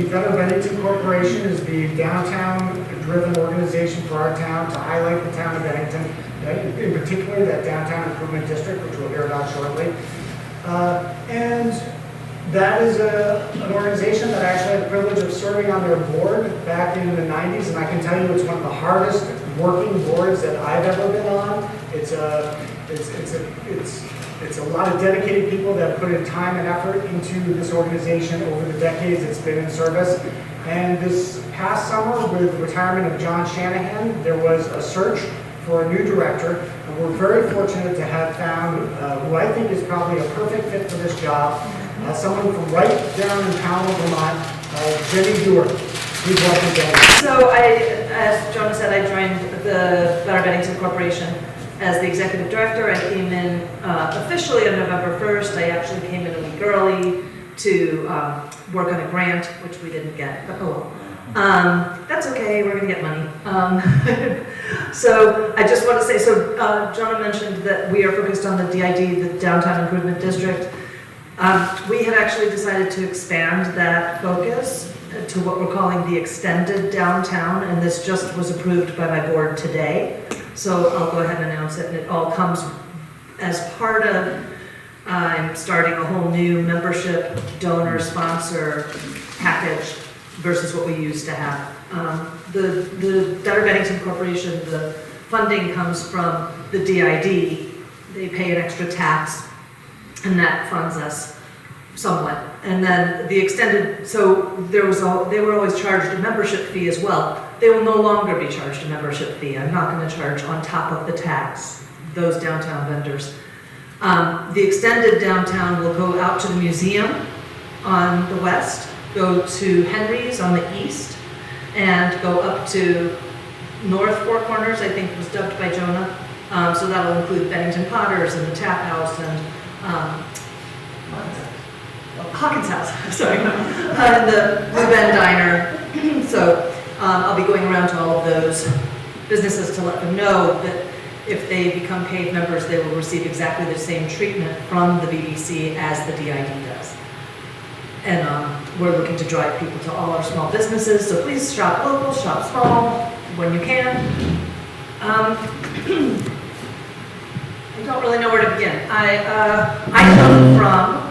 Better Bennington Corporation is the downtown-driven organization for our town to highlight the town of Bennington, in particular that downtown improvement district, which we'll hear about shortly. And that is an organization that I actually had the privilege of serving on their board back in the 90s, and I can tell you it's one of the hardest working boards that I've ever been on. It's a lot of dedicated people that put in time and effort into this organization over the decades it's been in service. And this past summer, with the retirement of John Shanahan, there was a search for a new director, and we're very fortunate to have found who I think is probably a perfect fit for this job, someone from right down in Powell, Vermont, Dewar. Please welcome Jenny. So as Jonah said, I joined the Better Bennington Corporation as the executive director. I came in officially on November 1st. I actually came in a week early to work on a grant, which we didn't get, but oh well. That's okay, we're gonna get money. So I just want to say, so Jonah mentioned that we are focused on the DID, the Downtown Improvement District. We have actually decided to expand that focus to what we're calling the extended downtown, and this just was approved by my board today. So I'll go ahead and announce it, and it all comes as part of, I'm starting a whole new membership, donor, sponsor package versus what we used to have. The Better Bennington Corporation, the funding comes from the DID. They pay an extra tax, and that funds us somewhat. And then the extended, so they were always charged a membership fee as well. They will no longer be charged a membership fee. I'm not going to charge on top of the tax those downtown vendors. The extended downtown will go out to the museum on the west, go to Henry's on the east, and go up to North Four Corners, I think was dubbed by Jonah. So that'll include Bennington Potters and the Tap House and Hawkins House, sorry, and the Blue Bend Diner. So I'll be going around to all of those businesses to let them know that if they become paid members, they will receive exactly the same treatment from the BBC as the DID does. And we're looking to drive people to all our small businesses, so please shop local, shop small when you can. I don't really know where to begin. I come from,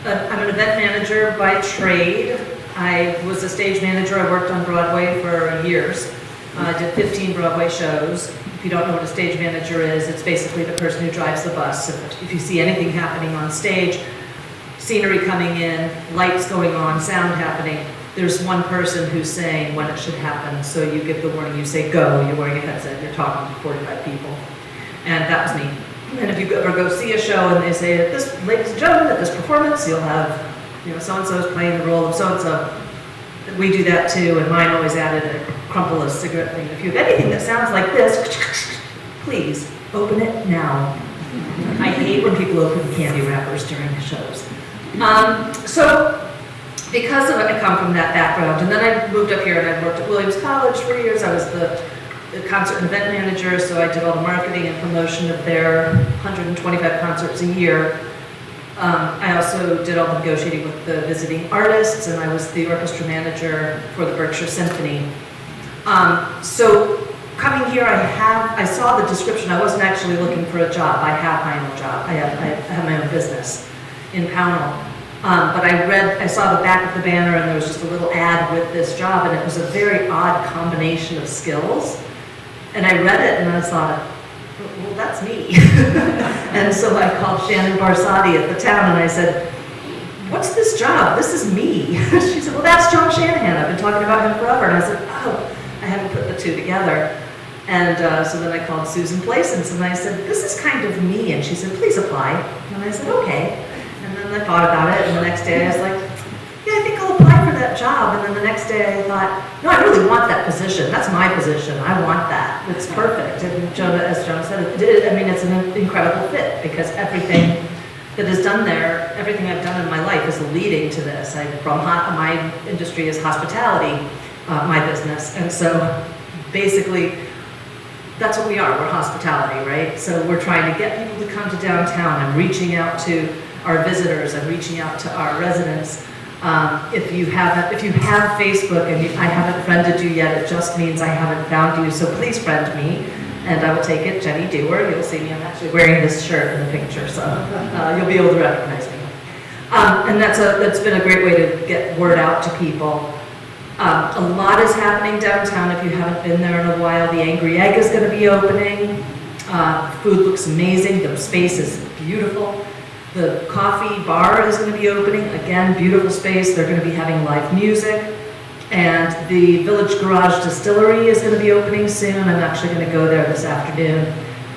I'm an event manager by trade. I was a stage manager. I worked on Broadway for years. I did 15 Broadway shows. If you don't know what a stage manager is, it's basically the person who drives the bus. If you see anything happening on stage, scenery coming in, lights going on, sound happening, there's one person who's saying when it should happen. So you give the warning, you say go, you're wearing a headset, you're talking to 45 people. And that was me. And if you ever go see a show and they say, this, ladies and gentlemen, at this performance, you'll have, so-and-so is playing the role of so-and-so. We do that too, and mine always added a crumple of cigarette thing. If you have anything that sounds like this, please open it now. I hate when people open candy wrappers during the shows. So because of it, I come from that background, and then I moved up here and I worked at Williams College for years. I was the concert and event manager, so I did all the marketing and promotion of their 125 concerts a year. I also did all the negotiating with the visiting artists, and I was the orchestra manager for the Berkshire Symphony. So coming here, I saw the description. I wasn't actually looking for a job. I have my own job. I have my own business in Pownell. But I saw the back of the banner, and there was just a little ad with this job, and it was a very odd combination of skills. And I read it, and I thought, well, that's me. And so I called Shannon Barsati at the town, and I said, what's this job? This is me. She said, well, that's John Shanahan. I've been talking about him forever. And I said, oh, I haven't put the two together. And so then I called Susan Plaisance, and I said, this is kind of me. And she said, please apply. And I said, okay. And then I thought about it, and the next day I was like, yeah, I think I'll apply for that job. And then the next day I thought, no, I really want that position. That's my position. I want that. It's perfect. And Jonah, as Jonah said, it's an incredible fit, because everything that is done there, everything I've done in my life is leading to this. My industry is hospitality, my business. And so basically, that's what we are. We're hospitality, right? So we're trying to get people to come to downtown. I'm reaching out to our visitors. I'm reaching out to our residents. If you have Facebook and I haven't friended you yet, it just means I haven't found you, so please friend me, and I will take it, Jenny Dewar. You'll see me, I'm actually wearing this shirt in the picture, so you'll be able to recognize me. And that's been a great way to get word out to people. A lot is happening downtown. If you haven't been there in a while, the Angry Egg is going to be opening. Food looks amazing. The space is beautiful. The coffee bar is going to be opening. Again, beautiful space. They're going to be having live music. And the Village Garage Distillery is going to be opening soon. I'm actually going to go there this afternoon,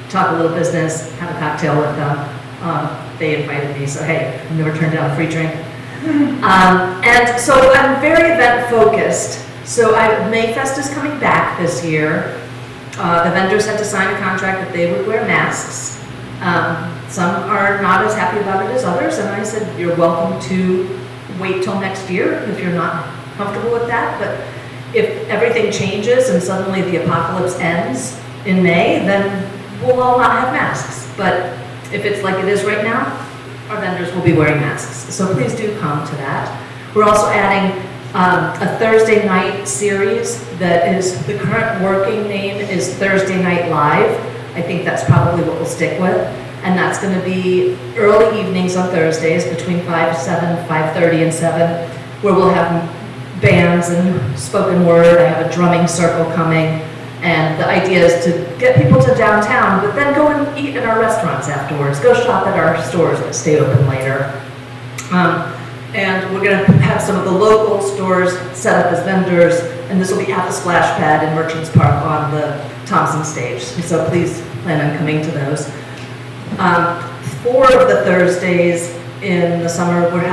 talk a little business, have a cocktail with them. They invited me, so hey, I've never turned down a free drink. And so I'm very event focused. So Mayfest is coming back this year. The vendors had to sign a contract that they would wear masks. Some are not as happy about it as others, and I said, you're welcome to wait till next year if you're not comfortable with that. But if everything changes and suddenly the apocalypse ends in May, then we'll all not have masks. But if it's like it is right now, our vendors will be wearing masks. So please do come to that. We're also adding a Thursday night series that is, the current working name is Thursday Night Live. I think that's probably what we'll stick with. And that's going to be early evenings on Thursdays between 5 to 7, 5:30 and 7, where we'll have bands and spoken word. I have a drumming circle coming. And the idea is to get people to downtown, but then go and eat in our restaurants afterwards. Go shop at our stores that stay open later. And we're going to have some of the local stores set up as vendors, and this will be at the Splash Pad in Merchants Park on the Thompson stage. So please plan on coming to those. 4 of the Thursdays in the summer, we're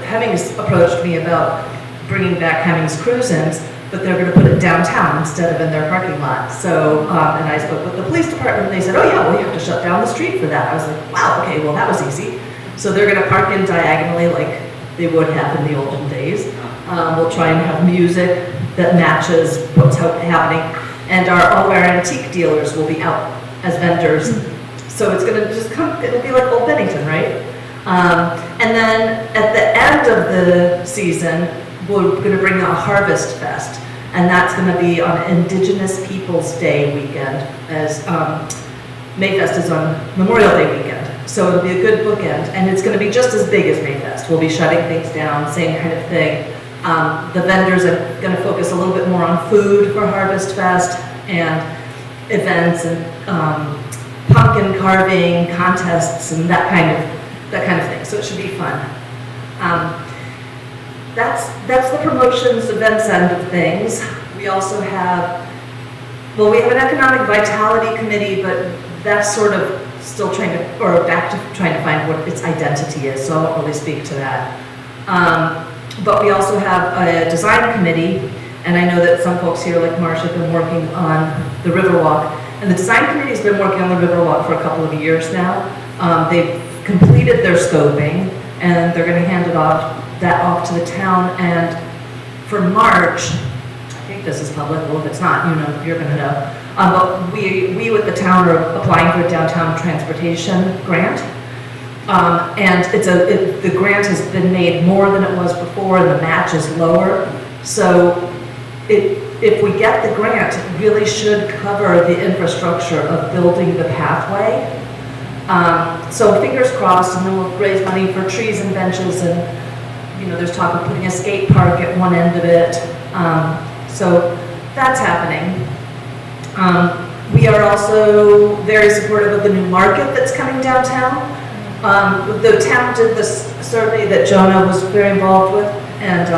Hemmings approached me about bringing back Hemmings Cruise-Ins, but they're going to put it downtown instead of in their parking lot. So, and I spoke with the police department, and they said, oh yeah, well, you have to shut down the street for that. I was like, wow, okay, well, that was easy. So they're going to park in diagonally like they would have in the olden days. We'll try and have music that matches what's happening. And all of our antique dealers will be out as vendors. So it's going to just come, it'll be like Old Bennington, right? And then at the end of the season, we're going to bring a Harvest Fest. And that's going to be on Indigenous Peoples Day weekend, as Mayfest is on Memorial Day weekend. So it'll be a good bookend, and it's going to be just as big as Mayfest. We'll be shutting things down, same kind of thing. The vendors are going to focus a little bit more on food for Harvest Fest, and events and pumpkin carving contests and that kind of thing. So it should be fun. That's the promotions, events end of things. We also have, well, we have an economic vitality committee, but that's sort of still back to trying to find what its identity is, so I won't really speak to that. But we also have a design committee, and I know that some folks here, like Marcia, have been working on the Riverwalk, and the design committee has been working on the Riverwalk for a couple of years now. They've completed their scoping, and they're going to hand that off to the town, and for March, I think this is public, well if it's not, you're going to know. But we with the town are applying for a downtown transportation grant. And the grant has been made more than it was before, and the match is lower. So if we get the grant, it really should cover the infrastructure of building the pathway. So fingers crossed, and then we'll raise money for trees and benches, and there's talk of putting a skate park at one end of it. So that's happening. We are also very supportive of the new market that's coming downtown. The town did this survey that Jonah was very involved with, and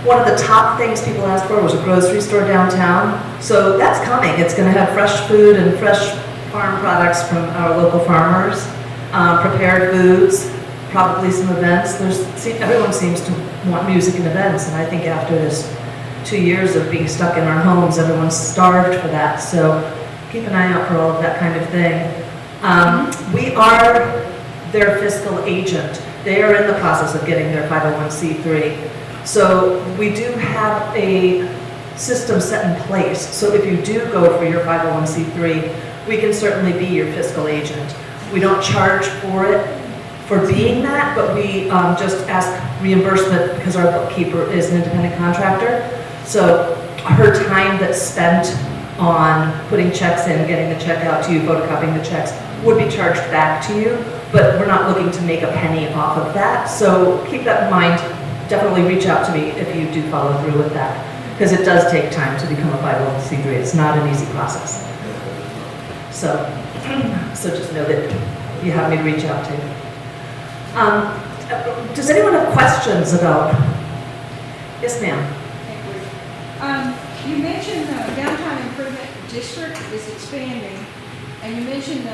one of the top things people asked for was a grocery store downtown. So that's coming. It's going to have fresh food and fresh farm products from our local farmers, prepared foods, probably some events. Everyone seems to want music and events, and I think after this 2 years of being stuck in our homes, everyone's starved for that. So keep an eye out for all of that kind of thing. We are their fiscal agent. They are in the process of getting their 501c3. So we do have a system set in place. So if you do go for your 501c3, we can certainly be your fiscal agent. We don't charge for it. for being that, but we just ask reimbursement because our bookkeeper is an independent contractor. So her time that's spent on putting checks in, getting the check out to you, photocopying the checks, would be charged back to you, but we're not looking to make a penny off of that. So keep that in mind. Definitely reach out to me if you do follow through with that, because it does take time to become a 501c3. It's not an easy process. So just know that you have me to reach out to. Does anyone have questions about? Yes, ma'am. You mentioned the downtown improvement district is expanding, and you mentioned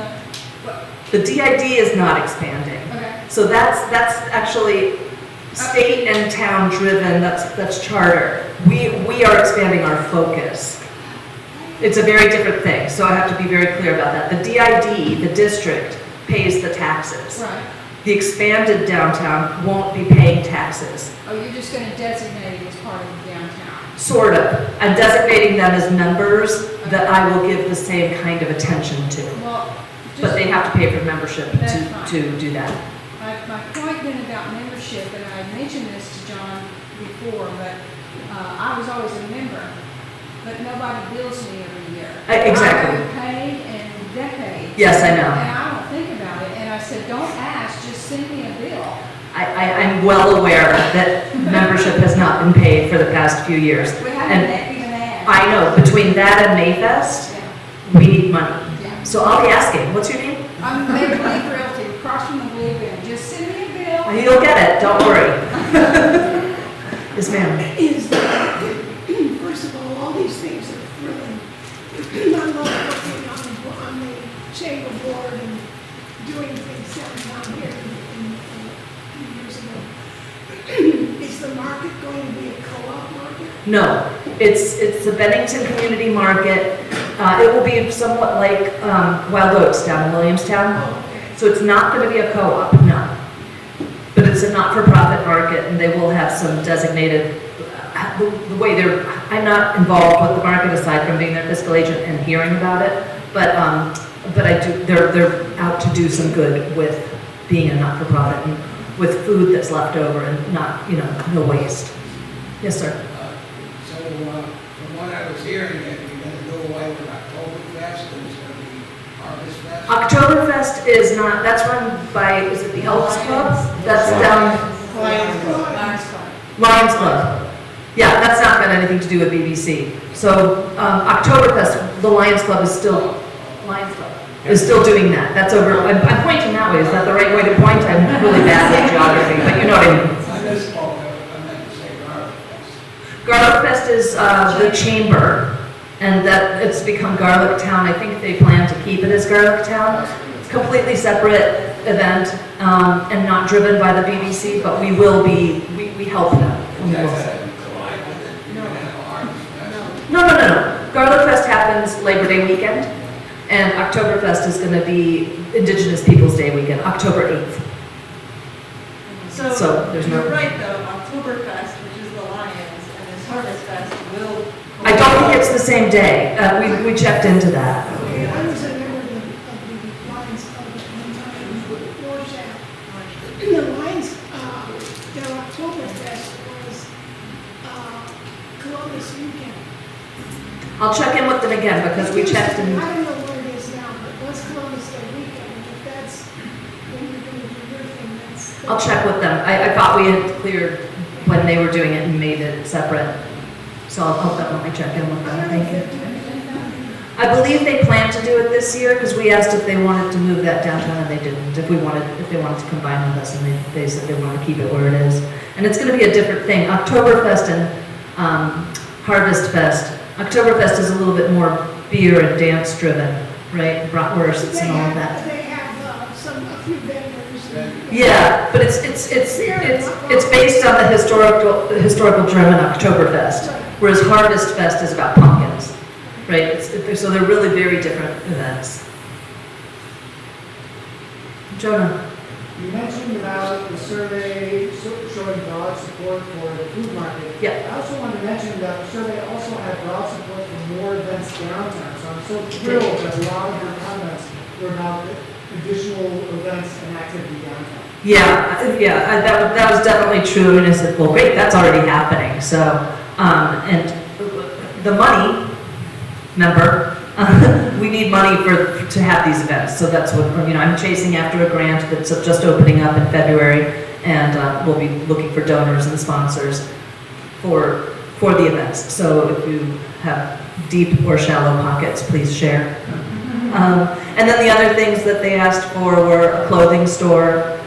The DID is not expanding. okay. So that's actually state and town driven, that's charter. We are expanding our focus. It's a very different thing, so I have to be very clear about that. The DID, the district, pays the taxes. Right. The expanded downtown won't be paying taxes. Oh, you're just going to designate it as part of the downtown. Sort of. I'm designating them as members that I will give the same kind of attention to. Well, But they have to pay for membership That's fine. to do that. My point then about membership, and I mentioned this to John before, but I was always a member, but nobody bills me every year. Exactly. I haven't paid in decades. Yes, I know. And I don't think about it, and I said, don't ask, just send me a bill. I'm well aware that membership has not been paid for the past few years. We And haven't even asked. I know, between that and Mayfest, Yeah. we need money. Yeah. So I'll be asking, what's your name? I'm Maple Leaf Realty, across from the Blue Bin. Just send me a bill. You'll get it, don't worry. Yes, ma'am. Is that, first of all these things are thrilling. I love working on the chamber board and doing things down here a few years ago. Is the market going to be a co-op market? No, it's the Bennington Community Market. It will be somewhat like Wild Oats down in Williamstown. Oh, okay. So it's not going to be a co-op, no. But it's a not-for-profit market, and they will have some designated, the way I'm not involved with the market aside from being their fiscal agent and hearing about it, but I do, they're out to do some good with being a not-for-profit and with food that's left over and not, no waste. Yes, sir. So, from what I was hearing, that you're gonna do away with Oktoberfest, and it's gonna be Harvest Fest? Oktoberfest is not, that's run by, is it the Elks Club? That's down, Lions Club. Lions Club. Yeah, that's not got anything to do with BBC. So, Oktoberfest, the Lions Club is still doing that. That's over, I'm pointing that way. Is that the right way to point? I'm really bad at geography, but you know what I mean. I misspoke, I meant to say Harvest Fest. Garlic Fest is the chamber, and that it's become Garlic Town. I think they plan to keep it as Garlic Town. It's a completely separate event and not driven by the BBC, but we will be, we help them. We will. That's gonna collide with it, you're gonna have a Harvest Fest. No. Garlic Fest happens Labor Day weekend, and Oktoberfest is going to be Indigenous Peoples' Day weekend, October 8th. So there's no- You're right though, Oktoberfest, which is the Lions, and this Harvest Fest will. I don't think it's the same day. We checked into that. Okay, I was a member of the Lions Club at one time, Warsaw. And the Lions, their Oktoberfest was Columbus weekend. I'll check in with them again because we checked I in. don't know what it is now, but what's Columbus Day weekend? If that's when you're going to do your thing, that's. I'll check with them. I thought we had cleared when they were doing it and made it separate. So I'll definitely check in with them. Thank you. I believe they plan to do it this year because we asked if they wanted to move that downtown and they didn't. If they wanted to combine with us, and they said they wanted to keep it where it is. And it's going to be a different thing. Oktoberfest and Harvest Fest. Oktoberfest is a little bit more beer and dance driven, right? Bratwursts and all of that. They have a few vendors. Yeah, but it's based on the historical German Oktoberfest, whereas Harvest Fest is about pumpkins, right? So they're really very different events. Jonah. You mentioned about the survey showing broad support for the food market. Yeah. I also wanted to mention that the survey also had broad support for more events downtown. So I'm so thrilled that a lot of your comments were about additional events and activity downtown. That was definitely true, and I said, well, great, that's already happening, so, and the money, remember, we need money to have these events, so that's what, I'm chasing after a grant that's just opening up in February, and we'll be looking for donors and sponsors for the events, so if you have deep or shallow pockets, please share. And then the other things that they asked for were a clothing store.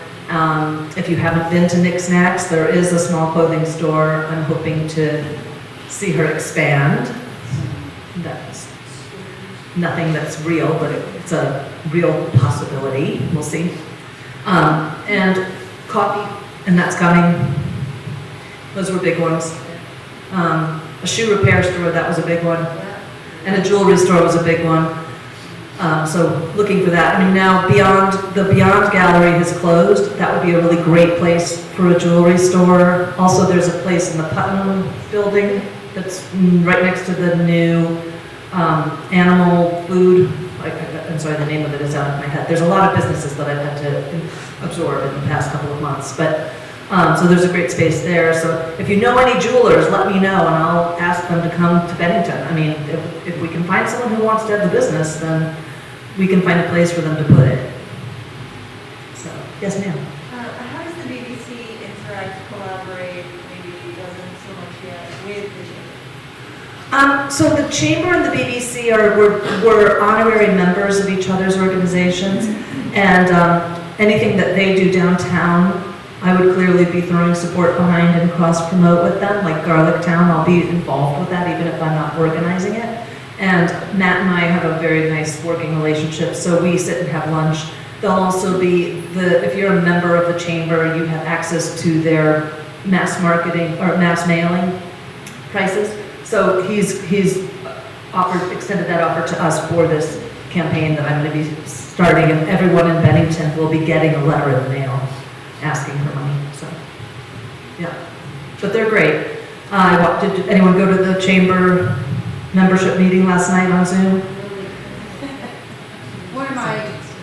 If you haven't been to Nick Snacks, there is a small clothing store. I'm hoping to see her expand. That's nothing that's real, but it's a real possibility. We'll see. And coffee, and that's coming. Those were big ones. A shoe repair store, that was a big one. And a jewelry store was a big one. So looking for that. I mean, now the Beyond Gallery has closed. That would be a really great place for a jewelry store. Also, there's a place in the Putnam building that's right next to the new animal food. I'm sorry, the name of it is out of my head. There's a lot of businesses that I've had to absorb in the past couple of months. But so there's a great space there. So if you know any jewelers, let me know, and I'll ask them to come to Bennington. I mean, if we can find someone who wants to have the business, then we can find a place for them to put it. So, yes, ma'am. How does the BBC interact, collaborate, maybe doesn't so much yet, with the chamber? So the chamber and the BBC were honorary members of each other's organizations, and anything that they do downtown, I would clearly be throwing support behind and cross-promote with them, like Garlic Town. I'll be involved with that even if I'm not organizing it. And Matt and I have a very nice working relationship, so we sit and have lunch. They'll also be, if you're a member of the chamber, you have access to their mass marketing or mass mailing prices. So he's extended that offer to us for this campaign that I'm going to be starting, and everyone in Bennington will be getting a letter in the mail asking for money. So, yeah, but they're great. Did anyone go to the chamber membership meeting last night on Zoom? One of my agents.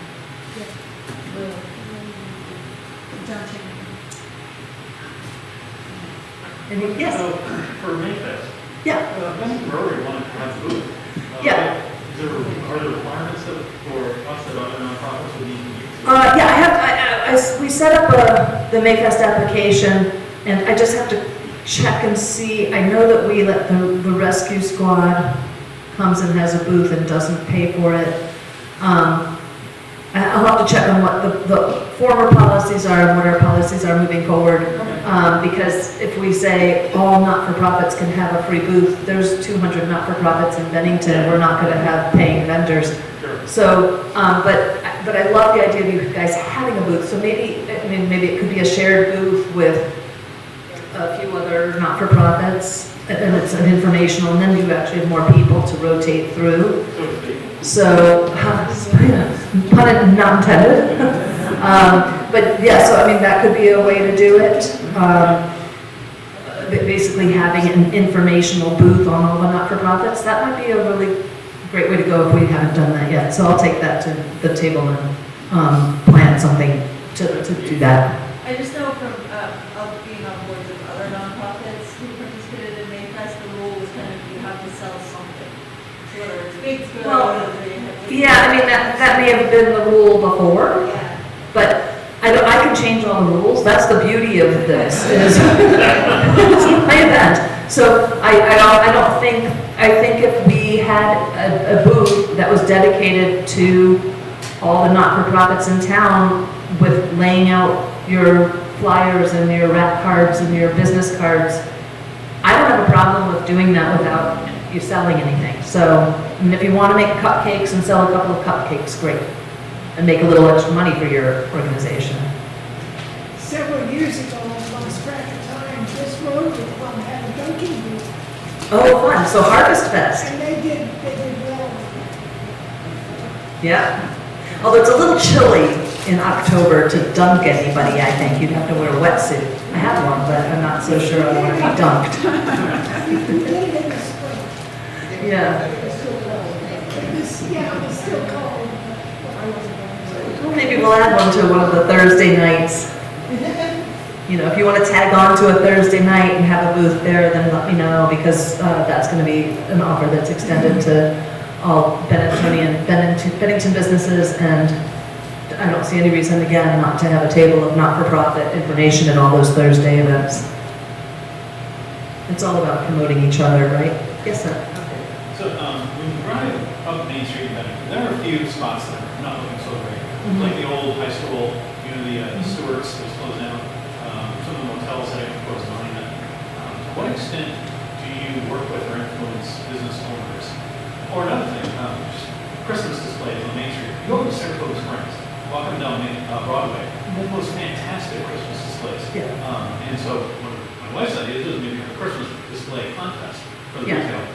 John Chan. Yes. So, for Mayfest, Yeah. Bennington Brewery wanted to have a booth. Yeah. Are there requirements for us that other nonprofits would need to meet? We set up the Mayfest application, and I just have to check and see. I know that we let the rescue squad comes and has a booth and doesn't pay for it. I'll have to check on what the former policies are and what our policies are moving forward. Because if we say all not-for-profits can have a free booth, there's 200 not-for-profits in Bennington. We're not going to have paying vendors. Sure. So, but I love the idea of you guys having a booth. So maybe it could be a shared booth with a few other not-for-profits, and it's an informational, and then you actually have more people to rotate through. So, pun not intended. But yeah, so I mean, that could be a way to do it. Basically having an informational booth on all the not-for-profits, that might be a really great way to go if we haven't done that yet. So I'll take that to the table and plan something to do that. I just know from being on boards of other nonprofits who participated in Mayfest, the rule was kind of you have to sell something. So whether it's baked goods, whether you have to... Yeah, I mean, that may have been the rule before, Yeah. but I can change all the rules. That's the beauty of this, is it's my event. So I think if we had a booth that was dedicated to all the not-for-profits in town with laying out your flyers and your wrap cards and your business cards, I don't have a problem with doing that without you selling anything. So, and if you want to make cupcakes and sell a couple of cupcakes, great. And make a little extra money for your organization. Several years ago, I lost track of time, this Rotary Club had a dunking booth, Oh, fun. So Harvest Fest. and they did well. Yeah. Although it's a little chilly in October to dunk anybody, I think. You'd have to wear a wetsuit. I have one, but I'm not so sure I want to be dunked. You did it in the spring. Yeah. It was still cold. Yeah, it was still cold. Well, maybe we'll add one to one of the Thursday nights You know, if you want to tag on to a Thursday night and have a booth there, then let me know, because that's going to be an offer that's extended to all Bennington businesses, and I don't see any reason, again, not to have a table of not-for-profit information at all those Thursday events. It's all about promoting each other, right? Yes, sir. So, when you drive up Main Street in Bennington, there are a few spots that are not looking so great. Like the old high school, you know, the Stewart's was closed down. Some of the motels that are closed behind it. To what extent do you work with or influence business owners? Or another thing, just Christmas displays on Main Street. You go to Saratoga Springs, walking down Broadway, they have those fantastic Christmas displays. Yeah. And so, when my wife's idea is maybe have a Christmas display contest for the Yeah. retail.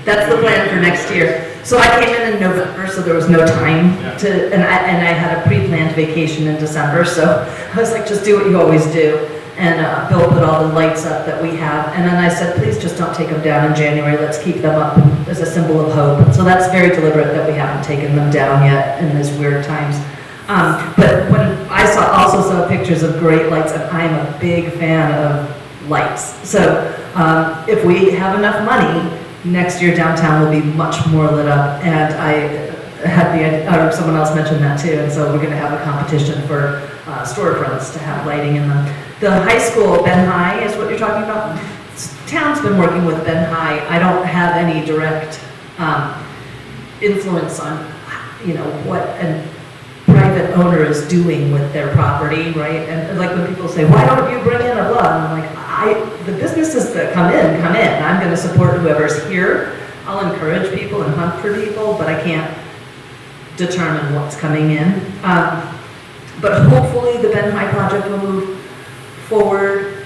That's the plan for next year. So I came in November, so there was no time to, and I had a pre-planned vacation in December, so I was like, just do what you always do. And Bill put all the lights up that we have, and then I said, please just don't take them down in January, let's keep them up as a symbol of hope. So that's very deliberate that we haven't taken them down yet in these weird times. But when I also saw pictures of great lights, and I am a big fan of lights. So if we have enough money, next year downtown will be much more lit up, and I had or someone else mentioned that too, and so we're going to have a competition for storefronts to have lighting in them. The high school, Ben High, is what you're talking about? Town's been working with Ben High. I don't have any direct influence on, you know, what a private owner is doing with their property, right? And like when people say, why don't you bring in a blah? And I'm like, the businesses that come in. I'm going to support whoever's here. I'll encourage people and hunt for people, but I can't determine what's coming in. But hopefully the Ben High project will move forward.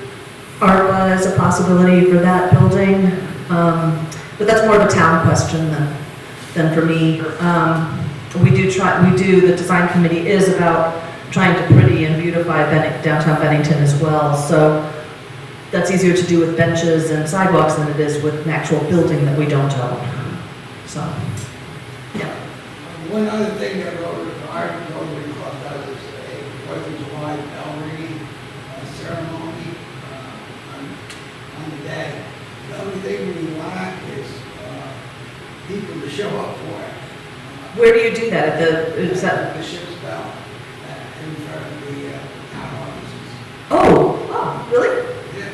ARPA is a possibility for that building. But that's more of a town question than for me. The design committee is about trying to pretty and beautify downtown Bennington as well. So that's easier to do with benches and sidewalks than it is with an actual building that we don't own. So, yeah. One other thing that our Rotary Club does is a 4th of July bell ringing ceremony on the day. The only thing we lack is people to show up for it. Where do you do that? Is that? The ship's bell in front of the town offices. Oh, really? Yeah.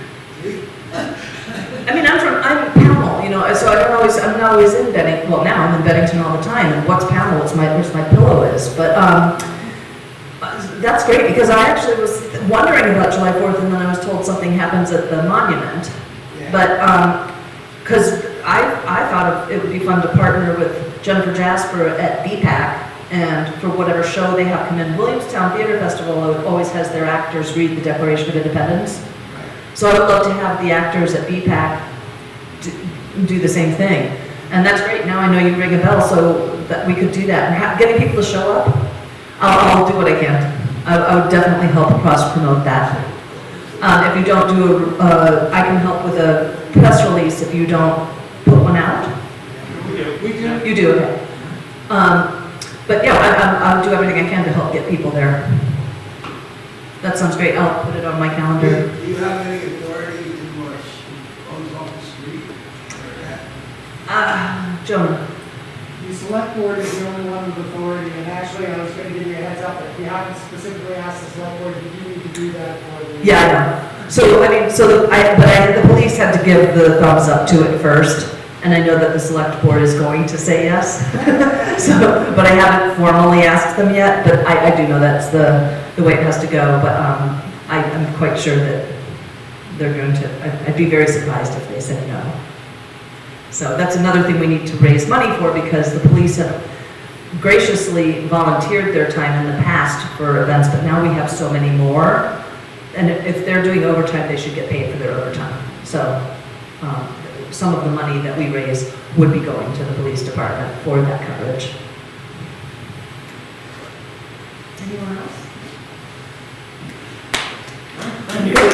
I mean, I'm Pownell, you know, so I'm not always in Bennington. Well, now I'm in Bennington all the time, and what's Pownell? Where's my pillow is. But that's great, because I actually was wondering about July 4th, and then I was told something happens at the monument. Yeah. But, because I thought it would be fun to partner with Jennifer Jasper at BPAC, and for whatever show they have come in. Williamstown Theater Festival always has their actors read the Declaration of Independence. So I would love to have the actors at BPAC do the same thing. And that's great. Now I know you ring a bell, so that we could do that. And getting people to show up, I'll do what I can. I would definitely help cross-promote that. If you don't do I can help with a press release if you don't put one out. We do. You do, okay. But yeah, I'll do everything I can to help get people there. That sounds great. I'll put it on my calendar. Do you have any authority to close off the street? Jonah. The select board is the only one with authority, and actually, I was going to give you a heads up, if you haven't specifically asked the select board, you do need to do that for the... Yeah, I know. So, I mean, the police had to give the thumbs up to it first, and I know that the select board is going to say yes. But I haven't formally asked them yet, but I do know that's the way it has to go, but I'm quite sure that they're going to, I'd be very surprised if they said no. So that's another thing we need to raise money for, because the police have graciously volunteered their time in the past for events, but now we have so many more. And if they're doing overtime, they should get paid for their overtime. So some of the money that we raise would be going to the police department for that coverage. Anyone else? Thank you.